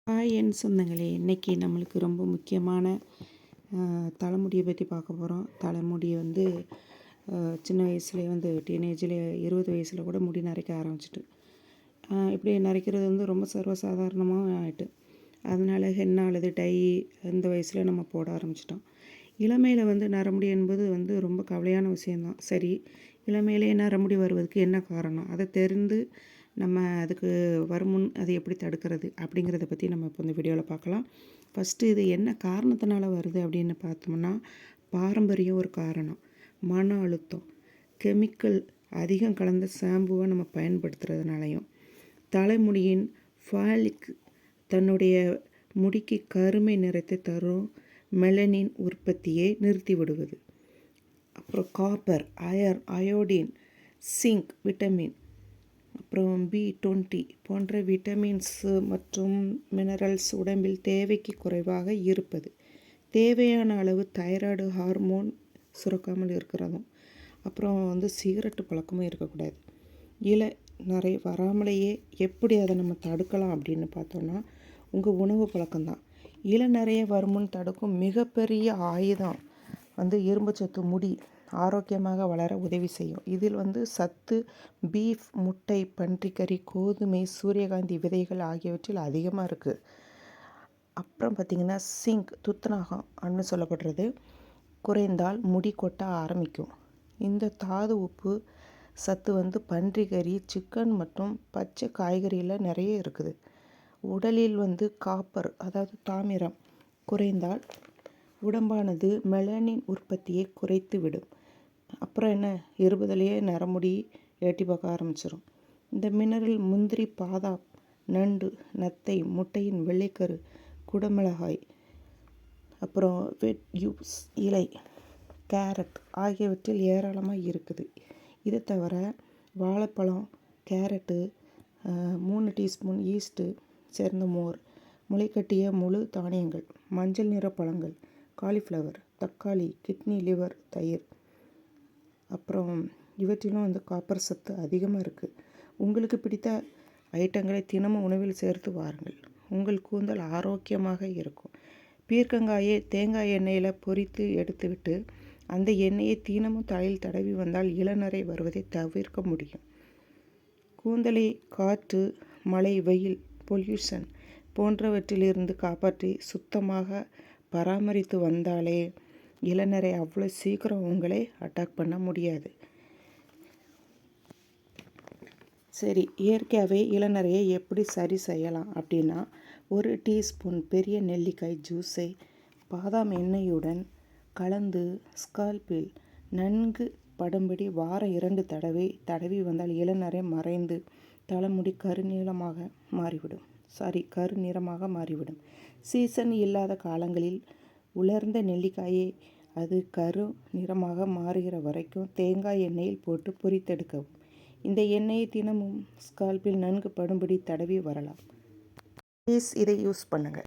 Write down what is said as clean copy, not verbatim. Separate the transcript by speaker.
Speaker 1: Hi என் சொந்தங்களே, இன்றைக்கி நம்மளுக்கு ரொம்ப முக்கியமான தலைமுடியை பற்றி பார்க்க போகிறோம். தலைமுடி வந்து சின்ன வயசுலேயே வந்து டீனேஜ்லேயே 20 வயசில் கூட முடி நரைக்க ஆரம்பிச்சிட்டு இப்படி நரைக்கிறது வந்து ரொம்ப சர்வசாதாரணமாக ஆகிட்டு. அதனால் ஹென்னா அல்லது டை இந்த வயசில் நம்ம போட ஆரம்பிச்சிட்டோம். இளமையில் வந்து நரமுடி என்பது வந்து ரொம்ப கவலையான விஷயந்தான். சரி, இளமையிலே நரமுடி வருவதற்கு என்ன காரணம், அதை தெரிந்து நம்ம அதுக்கு வருமுன் அதை எப்படி தடுக்கிறது அப்படிங்கிறத பற்றி நம்ம இப்போ இந்த வீடியோவில் பார்க்கலாம். ஃபஸ்ட்டு இது என்ன காரணத்தினால வருது அப்படின்னு பார்த்தோம்னா, பாரம்பரியம் ஒரு காரணம், மன அழுத்தம், கெமிக்கல் அதிகம் கலந்த ஷாம்புவை நம்ம பயன்படுத்துறதுனாலையும், தலைமுடியின் ஃபாலிக் தன்னுடைய முடிக்கு கருமை நிறத்தை தரும் மெலனின் உற்பத்தியை நிறுத்தி விடுவது, அப்புறம் காப்பர், அயோடின், சிங்க், விட்டமின், அப்புறம் B20 போன்ற விட்டமின்ஸு மற்றும் மினரல்ஸ் உடம்பில் தேவைக்கு குறைவாக இருப்பது, தேவையான அளவு தைராய்டு ஹார்மோன் சுரக்காமல் இருக்கிறதும், அப்புறம் வந்து சிகரெட்டு பழக்கமும் இருக்கக்கூடாது. நரை வராமலேயே எப்படி அதை நம்ம தடுக்கலாம் அப்படின்னு பார்த்தோன்னா, உங்கள் உணவு பழக்கம்தான். நிறைய வருமுன் தடுக்கும் மிகப்பெரிய ஆயுதம் வந்து இரும்புச்சத்து முடி ஆரோக்கியமாக வளர உதவி செய்யும். இதில் வந்து சத்து பீஃப், முட்டை, பன்றிக்கறி, கோதுமை, சூரியகாந்தி விதைகள் ஆகியவற்றில் அதிகமாக இருக்குது. அப்புறம் பார்த்திங்கன்னா சிங்க், துத்தநாகம் அப்படின்னு சொல்லப்படுறது குறைந்தால் முடி கொட்ட ஆரம்பிக்கும். இந்த தாது உப்பு சத்து வந்து பன்றிக்கறி, சிக்கன் மற்றும் பச்சை காய்கறியில் நிறைய இருக்குது. உடலில் வந்து காப்பர் அதாவது தாமிரம் குறைந்தால் உடம்பானது மெலனின் உற்பத்தியை குறைத்து விடும். அப்புறம் என்ன, 20லேயே நரமுடி ஏட்டி பார்க்க ஆரம்பிச்சிடும். இந்த மினரல் முந்திரி, பாதாம், நண்டு, நத்தை, முட்டையின் வெள்ளைக்கரு, குடமிளகாய், அப்புறம் வெட்யூஸ் இலை, கேரட் ஆகியவற்றில் ஏராளமாக இருக்குது. இதை தவிர வாழைப்பழம், கேரட்டு, 3 டீஸ்பூன் ஈஸ்ட்டு சேர்ந்த மோர், முளைக்கட்டிய முழு தானியங்கள், மஞ்சள் நிற பழங்கள், காலிஃப்ளவர், தக்காளி, கிட்னி, லிவர், தயிர், அப்புறம் இவற்றிலும் வந்து காப்பர் சத்து அதிகமாக இருக்குது. உங்களுக்கு பிடித்த ஐட்டங்களை தினமும் உணவில் சேர்த்து வாருங்கள். உங்கள் கூந்தல் ஆரோக்கியமாக இருக்கும். பீர்க்கங்காயை தேங்காய் எண்ணெயில் பொரித்து எடுத்துவிட்டு அந்த எண்ணெயை தினமும் தலையில் தடவி வந்தால் இளநரை வருவதை தவிர்க்க முடியும். கூந்தலை காற்று, மழை, வெயில், பொல்யூஷன் போன்றவற்றிலிருந்து காப்பாற்றி சுத்தமாக பராமரித்து வந்தாலே இளநரை அவ்வளோ சீக்கிரம் உங்களை அட்டாக் பண்ண முடியாது. சரி, இயற்கையாகவே இளநரையை எப்படி சரி செய்யலாம் அப்படின்னா, 1 டீஸ்பூன் பெரிய நெல்லிக்காய் ஜூஸை பாதாம் எண்ணெயுடன் கலந்து ஸ்கால்பில் நன்கு படும்படி வாரம் 2 தடவி வந்தால் இளநரை மறைந்து தலைமுடி கருநிறமாக மாறிவிடும். சீசன் இல்லாத காலங்களில் உலர்ந்த நெல்லிக்காயை அது கரு நிறமாக மாறுகிற வரைக்கும் தேங்காய் எண்ணெயில் போட்டு பொரித்தெடுக்கவும். இந்த எண்ணெயை தினமும் ஸ்கால்பில் நன்கு படும்படி தடவி வரலாம். ப்ளீஸ் இதை யூஸ் பண்ணுங்கள்.